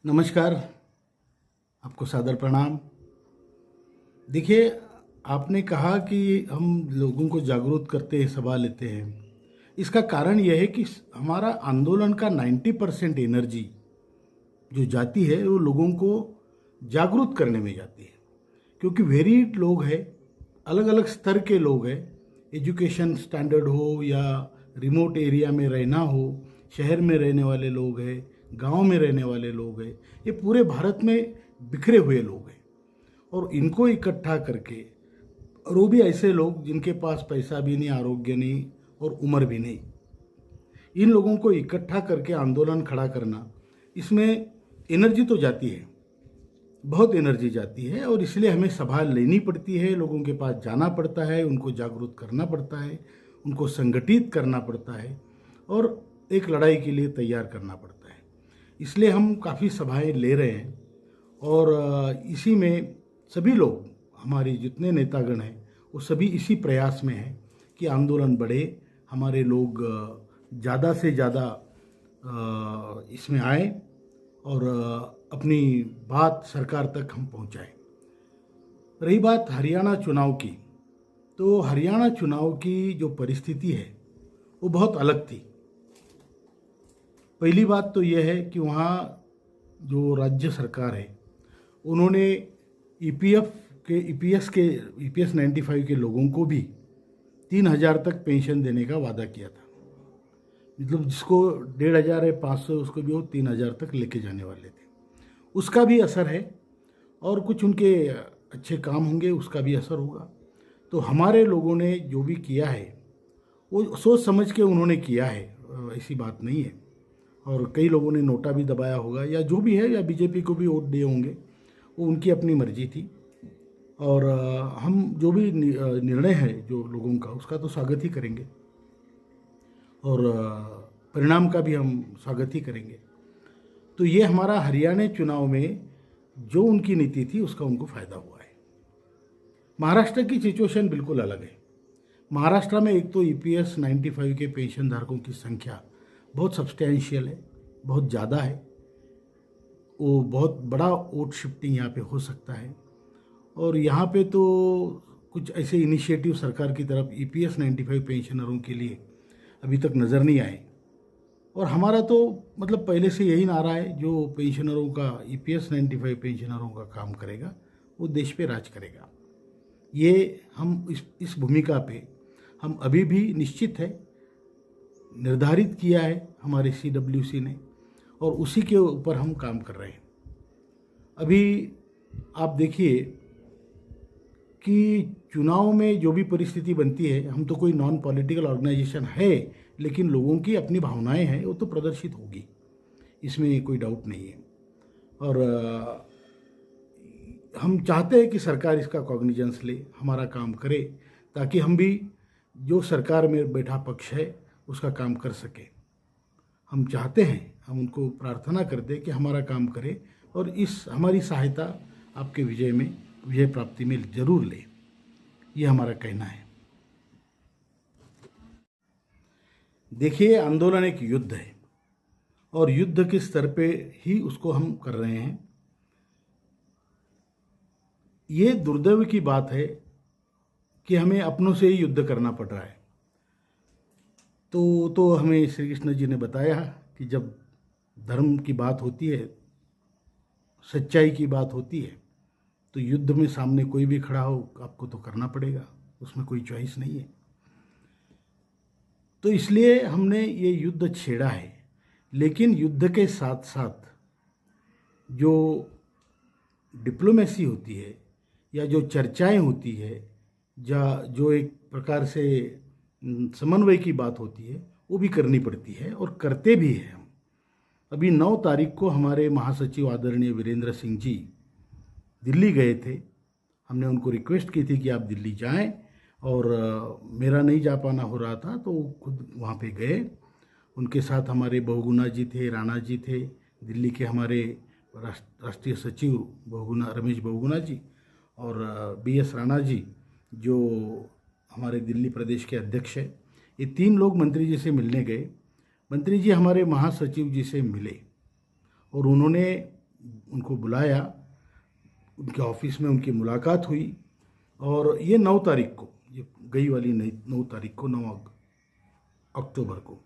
नमस्कार। आपको सादर प्रणाम। देखिए, आपने कहा कि हम लोगों को जागरूक करते हैं, सभा लेते हैं। इसका कारण यह है कि हमारा आंदोलन का 90% एनर्जी जो जाती है वो लोगों को जागरूक करने में जाती है, क्योंकि वेरीड लोग हैं, अलग अलग स्तर के लोग हैं। एजुकेशन स्टैंडर्ड हो या रिमोट एरिया में रहना हो, शहर में रहने वाले लोग हैं, गांव में रहने वाले लोग हैं, ये पूरे भारत में बिखरे हुए लोग हैं। और इनको इकट्ठा करके, और वो भी ऐसे लोग जिनके पास पैसा भी नहीं, आरोग्य नहीं और उम्र भी नहीं, इन लोगों को इकट्ठा करके आंदोलन खड़ा करना, इसमें एनर्जी तो जाती है, बहुत एनर्जी जाती है। और इसलिए हमें सभा लेनी पड़ती है, लोगों के पास जाना पड़ता है, उनको जागरूक करना पड़ता है, उनको संगठित करना पड़ता है और एक लड़ाई के लिए तैयार करना पड़ता है। इसलिए हम काफ़ी सभाएं ले रहे हैं और इसी में सभी लोग, हमारे जितने नेतागण हैं, वो सभी इसी प्रयास में हैं कि आंदोलन बढ़े, हमारे लोग ज़्यादा से ज़्यादा इसमें आए और अपनी बात सरकार तक हम पहुंचाएं। रही बात हरियाणा चुनाव की, तो हरियाणा चुनाव की जो परिस्थिति है वो बहुत अलग थी। पहली बात तो यह है कि वहाँ जो राज्य सरकार है, उन्होंने ईपीएस 95 के लोगों को भी 3,000 तक पेंशन देने का वादा किया था। मतलब जिसको 1,500 है, 500, उसको भी वो 3,000 तक लेके जाने वाले थे। उसका भी असर है और कुछ उनके अच्छे काम होंगे, उसका भी असर होगा। तो हमारे लोगों ने जो भी किया है वो सोच समझ के उन्होंने किया है, ऐसी बात नहीं है। और कई लोगों ने नोटा भी दबाया होगा या जो भी है, या बीजेपी को भी वोट दिए होंगे, वो उनकी अपनी मर्जी थी। और हम जो भी निर्णय है जो लोगों का, उसका तो स्वागत ही करेंगे और परिणाम का भी हम स्वागत ही करेंगे। तो ये हमारा हरियाणा चुनाव में जो उनकी नीति थी उसका उनको फ़ायदा हुआ है। महाराष्ट्र की सिचुएशन बिल्कुल अलग है। महाराष्ट्र में एक तो ईपीएस 95 के पेंशन धारकों की संख्या बहुत सब्सटैंशियल है, बहुत ज़्यादा है। वो बहुत बड़ा वोट शिफ्टिंग यहाँ पे हो सकता है। और यहाँ पे तो कुछ ऐसे इनिशिएटिव सरकार की तरफ ईपीएस 95 पेंशनरों के लिए अभी तक नज़र नहीं आए। और हमारा तो मतलब पहले से यही नारा है, जो पेंशनरों का, ईपीएस 95 पेंशनरों का काम करेगा वो देश पे राज करेगा। ये हम इस भूमिका पे हम अभी भी निश्चित है, निर्धारित किया है हमारे सीडब्ल्यूसी ने, और उसी के ऊपर हम काम कर रहे हैं। अभी आप देखिए कि चुनाव में जो भी परिस्थिति बनती है, हम तो कोई नॉन पॉलिटिकल ऑर्गेनाइजेशन है, लेकिन लोगों की अपनी भावनाएं हैं, वो तो प्रदर्शित होगी, इसमें कोई डाउट नहीं है। और हम चाहते हैं कि सरकार इसका कॉग्निजेंस ले, हमारा काम करे, ताकि हम भी जो सरकार में बैठा पक्ष है उसका काम कर सके। हम चाहते हैं, हम उनको प्रार्थना करते हैं कि हमारा काम करे और इस हमारी सहायता आपके विजय प्राप्ति में जरूर ले। ये हमारा कहना है। देखिए, आंदोलन एक युद्ध है और युद्ध के स्तर पे ही उसको हम कर रहे हैं। ये दुर्दैव की बात है कि हमें अपनों से ही युद्ध करना पड़ रहा है। तो हमें श्री कृष्ण जी ने बताया कि जब धर्म की बात होती है, सच्चाई की बात होती है, तो युद्ध में सामने कोई भी खड़ा हो, आपको तो करना पड़ेगा, उसमें कोई चॉइस नहीं है। तो इसलिए हमने ये युद्ध छेड़ा है। लेकिन युद्ध के साथ साथ जो डिप्लोमेसी होती है या जो चर्चाएं होती है, या जो एक प्रकार से समन्वय की बात होती है, वो भी करनी पड़ती है और करते भी हैं हम। अभी 9 तारीख को हमारे महासचिव आदरणीय वीरेंद्र सिंह जी दिल्ली गए थे। हमने उनको रिक्वेस्ट की थी कि आप दिल्ली जाएं, और मेरा नहीं जा पाना हो रहा था तो वो खुद वहाँ पे गए। उनके साथ हमारे बहुगुणा जी थे, राणा जी थे, दिल्ली के हमारे राष्ट्रीय सचिव रमेश बहुगुणा जी, और बीएस राणा जी जो हमारे दिल्ली प्रदेश के अध्यक्ष है। ये 3 लोग मंत्री जी से मिलने गए। मंत्री जी हमारे महासचिव जी से मिले और उन्होंने उनको बुलाया, उनके ऑफिस में उनकी मुलाकात हुई और ये 9 तारीख को, ये गई वाली 9 तारीख को, 9 अक्टूबर को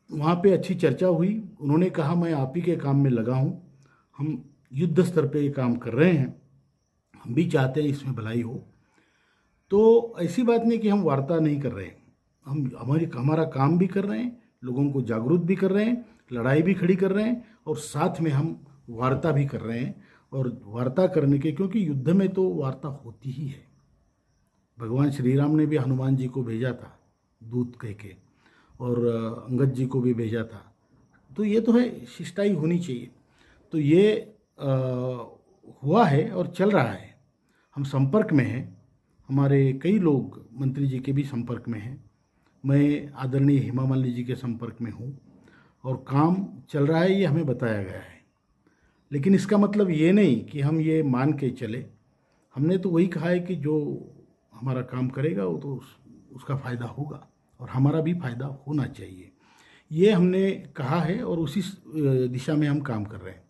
वहाँ पे अच्छी चर्चा हुई। उन्होंने कहा मैं आप ही के काम में लगा हूँ, हम युद्ध स्तर पे ये काम कर रहे हैं, हम भी चाहते हैं इसमें भलाई हो। तो ऐसी बात नहीं कि हम वार्ता नहीं कर रहे हैं, हम हमारा काम भी कर रहे हैं, लोगों को जागरूक भी कर रहे हैं, लड़ाई भी खड़ी कर रहे हैं और साथ में हम वार्ता भी कर रहे हैं। और वार्ता करने के, क्योंकि युद्ध में तो वार्ता होती ही है। भगवान श्री राम ने भी हनुमान जी को भेजा था दूत कह के, और अंगद जी को भी भेजा था। तो ये तो है, शिष्टाई होनी चाहिए। तो ये हुआ है और चल रहा है। हम संपर्क में हैं, हमारे कई लोग मंत्री जी के भी संपर्क में हैं, मैं आदरणीय हेमा मालिनी जी के संपर्क में हूँ और काम चल रहा है, ये हमें बताया गया है। लेकिन इसका मतलब ये नहीं कि हम ये मान के चले। हमने तो वही कहा है कि जो हमारा काम करेगा वो तो उसका फ़ायदा होगा और हमारा भी फ़ायदा होना चाहिए, ये हमने कहा है और उसी दिशा में हम काम कर रहे हैं।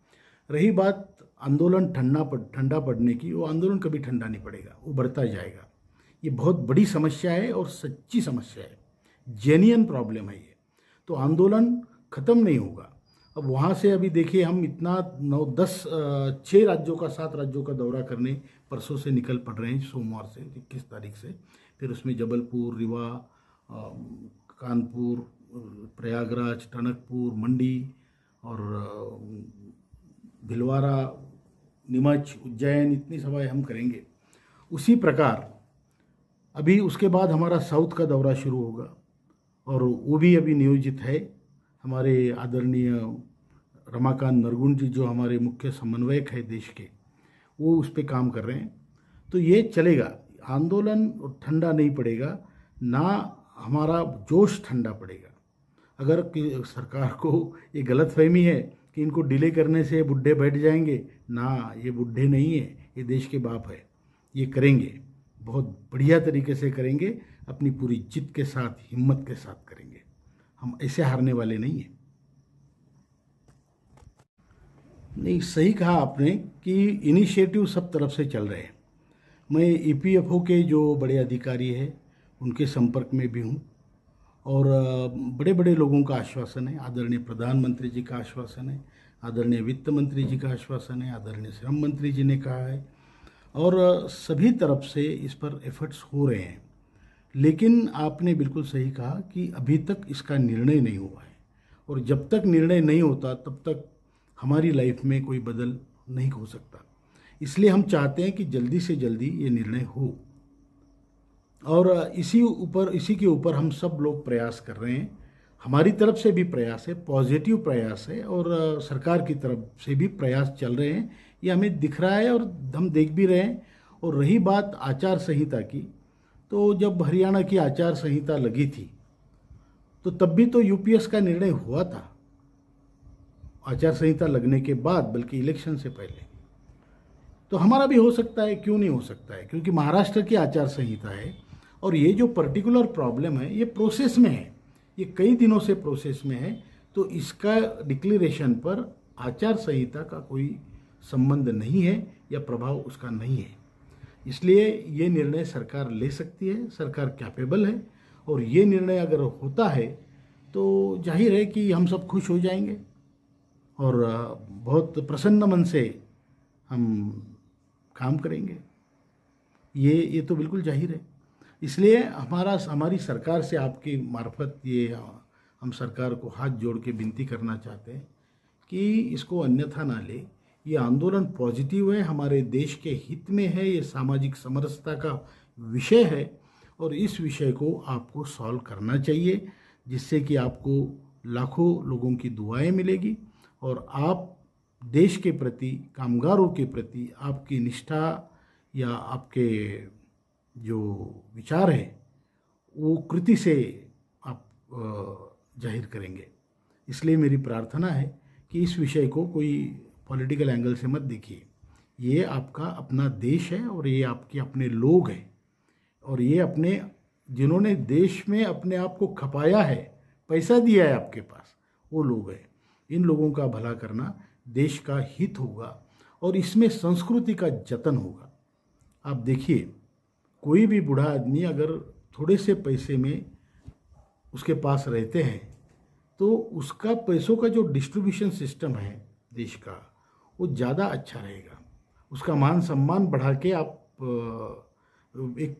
रही बात आंदोलन ठंडा पड़ने की, वो आंदोलन कभी ठंडा नहीं पड़ेगा, वो बढ़ता जाएगा। ये बहुत बड़ी समस्या है और सच्ची समस्या है, जेन्युइन प्रॉब्लम है ये। तो आंदोलन ख़त्म नहीं होगा। अब वहाँ से अभी देखिए हम इतना 6 राज्यों का 7 राज्यों का दौरा करने परसों से निकल पड़ रहे हैं, सोमवार से 21 तारीख से। फिर उसमें जबलपुर, रीवा, कानपुर, प्रयागराज, टनकपुर, मंडी और भिलवाड़ा, नीमच, उज्जैन, इतनी सभाएं हम करेंगे। उसी प्रकार अभी उसके बाद हमारा साउथ का दौरा शुरू होगा और वो भी अभी नियोजित है। हमारे आदरणीय रमाकांत नरगुण जी, जो हमारे मुख्य समन्वयक है देश के, वो उस पर काम कर रहे हैं। तो ये चलेगा, आंदोलन ठंडा नहीं पड़ेगा, ना हमारा जोश ठंडा पड़ेगा। अगर सरकार को ये गलतफहमी है कि इनको डिले करने से बुढ़े बैठ जाएंगे, ना, ये बुढ़े नहीं है, ये देश के बाप है। ये करेंगे, बहुत बढ़िया तरीके से करेंगे, अपनी पूरी जिद के साथ, हिम्मत के साथ करेंगे। हम ऐसे हारने वाले नहीं हैं। नहीं, सही कहा आपने कि इनिशिएटिव सब तरफ से चल रहे हैं। मैं ईपीएफओ के जो बड़े अधिकारी हैं उनके संपर्क में भी हूँ और बड़े बड़े लोगों का आश्वासन है। आदरणीय प्रधानमंत्री जी का आश्वासन है, आदरणीय वित्त मंत्री जी का आश्वासन है, आदरणीय श्रम मंत्री जी ने कहा है और सभी तरफ से इस पर एफर्ट्स हो रहे हैं। लेकिन आपने बिल्कुल सही कहा कि अभी तक इसका निर्णय नहीं हुआ है और जब तक निर्णय नहीं होता तब तक हमारी लाइफ में कोई बदल नहीं हो सकता। इसलिए हम चाहते हैं कि जल्दी से जल्दी ये निर्णय हो और इसी के ऊपर हम सब लोग प्रयास कर रहे हैं। हमारी तरफ से भी प्रयास है, पॉजिटिव प्रयास है और सरकार की तरफ से भी प्रयास चल रहे हैं। ये हमें दिख रहा है और हम देख भी रहे हैं। और रही बात आचार संहिता की, तो जब हरियाणा की आचार संहिता लगी थी तो तब भी तो यूपीएस का निर्णय हुआ था, आचार संहिता लगने के बाद, बल्कि इलेक्शन से पहले। तो हमारा भी हो सकता है, क्यों नहीं हो सकता है, क्योंकि महाराष्ट्र की आचार संहिता है और ये जो पर्टिकुलर प्रॉब्लम है ये प्रोसेस में है, ये कई दिनों से प्रोसेस में है। तो इसका डिक्लेरेशन पर आचार संहिता का कोई संबंध नहीं है या प्रभाव उसका नहीं है। इसलिए ये निर्णय सरकार ले सकती है, सरकार कैपेबल है और ये निर्णय अगर होता है तो जाहिर है कि हम सब खुश हो जाएंगे और बहुत प्रसन्न मन से हम काम करेंगे। ये तो बिल्कुल जाहिर है। इसलिए हमारी सरकार से आपकी मार्फत ये हम सरकार को हाथ जोड़ के विनती करना चाहते हैं कि इसको अन्यथा ना ले। ये आंदोलन पॉजिटिव है, हमारे देश के हित में है, ये सामाजिक समरसता का विषय है और इस विषय को आपको सॉल्व करना चाहिए, जिससे कि आपको लाखों लोगों की दुआएं मिलेगी और आप देश के प्रति, कामगारों के प्रति आपकी निष्ठा या आपके जो विचार है वो कृति से आप जाहिर करेंगे। इसलिए मेरी प्रार्थना है कि इस विषय को कोई पॉलिटिकल एंगल से मत देखिए। ये आपका अपना देश है और ये आपके अपने लोग हैं और ये अपने, जिन्होंने देश में अपने आप को खपाया है, पैसा दिया है आपके पास, वो लोग हैं। इन लोगों का भला करना देश का हित होगा और इसमें संस्कृति का जतन होगा। आप देखिए, कोई भी बूढ़ा आदमी अगर थोड़े से पैसे में उसके पास रहते हैं तो उसका पैसों का जो डिस्ट्रीब्यूशन सिस्टम है देश का, वो ज़्यादा अच्छा रहेगा। उसका मान सम्मान बढ़ा के आप एक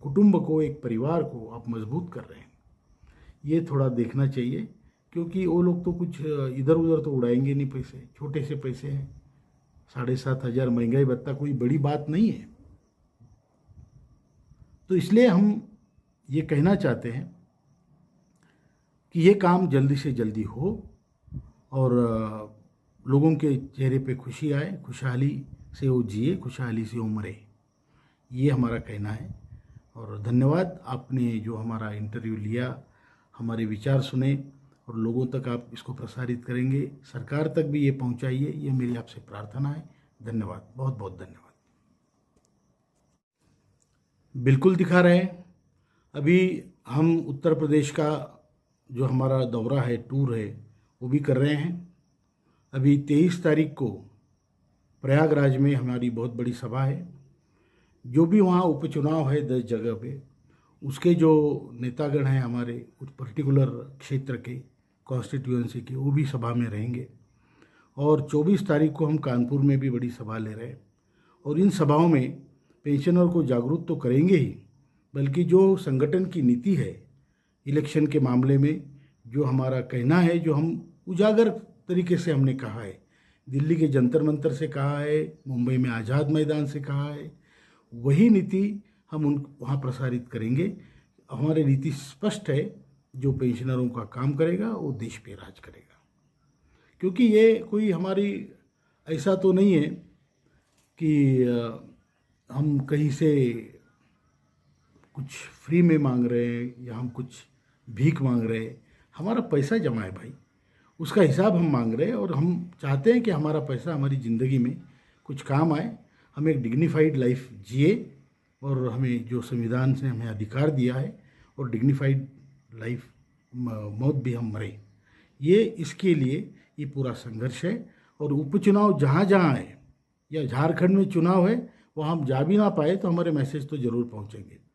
कुटुंब को, एक परिवार को आप मजबूत कर रहे हैं। ये थोड़ा देखना चाहिए, क्योंकि वो लोग तो कुछ इधर उधर तो उड़ाएंगे नहीं पैसे, छोटे से पैसे हैं। 7,500 महंगाई भत्ता कोई बड़ी बात नहीं है। तो इसलिए हम ये कहना चाहते हैं कि ये काम जल्दी से जल्दी हो और लोगों के चेहरे पे खुशी आए, खुशहाली से वो जिए, खुशहाली से वो मरे। ये हमारा कहना है। और धन्यवाद, आपने जो हमारा इंटरव्यू लिया, हमारे विचार सुने और लोगों तक आप इसको प्रसारित करेंगे, सरकार तक भी ये पहुंचाइए, ये मेरी आपसे प्रार्थना है। धन्यवाद, बहुत बहुत धन्यवाद। बिल्कुल दिखा रहे हैं। अभी हम उत्तर प्रदेश का जो हमारा दौरा है, टूर है, वो भी कर रहे हैं। अभी 23 तारीख को प्रयागराज में हमारी बहुत बड़ी सभा है। जो भी वहाँ उपचुनाव है 10 जगह पे, उसके जो नेतागण हैं हमारे उस पर्टिकुलर क्षेत्र के, कॉन्स्टिट्यूएंसी के, वो भी सभा में रहेंगे। और 24 तारीख को हम कानपुर में भी बड़ी सभा ले रहे हैं। और इन सभाओं में पेंशनर को जागरूक तो करेंगे ही, बल्कि जो संगठन की नीति है इलेक्शन के मामले में, जो हमारा कहना है, जो हम उजागर तरीके से हमने कहा है, दिल्ली के जंतर मंतर से कहा है, मुंबई में आज़ाद मैदान से कहा है, वही नीति हम उन वहाँ प्रसारित करेंगे। हमारी नीति स्पष्ट है, जो पेंशनरों का काम करेगा वो देश पे राज करेगा। क्योंकि ये कोई हमारी ऐसा तो नहीं है कि हम कहीं से कुछ फ्री में मांग रहे हैं या हम कुछ भीख मांग रहे हैं। हमारा पैसा जमा है भाई, उसका हिसाब हम मांग रहे हैं। और हम चाहते हैं कि हमारा पैसा हमारी ज़िंदगी में कुछ काम आए, हम एक डिग्निफाइड लाइफ जिए और हमें जो संविधान से हमें अधिकार दिया है, और डिग्निफाइड लाइफ मौत भी हम मरें। ये इसके लिए ये पूरा संघर्ष है। और उपचुनाव जहाँ जहाँ है, या झारखंड में चुनाव है, वहाँ हम जा भी ना पाए तो हमारे मैसेज तो ज़रूर पहुँचेंगे।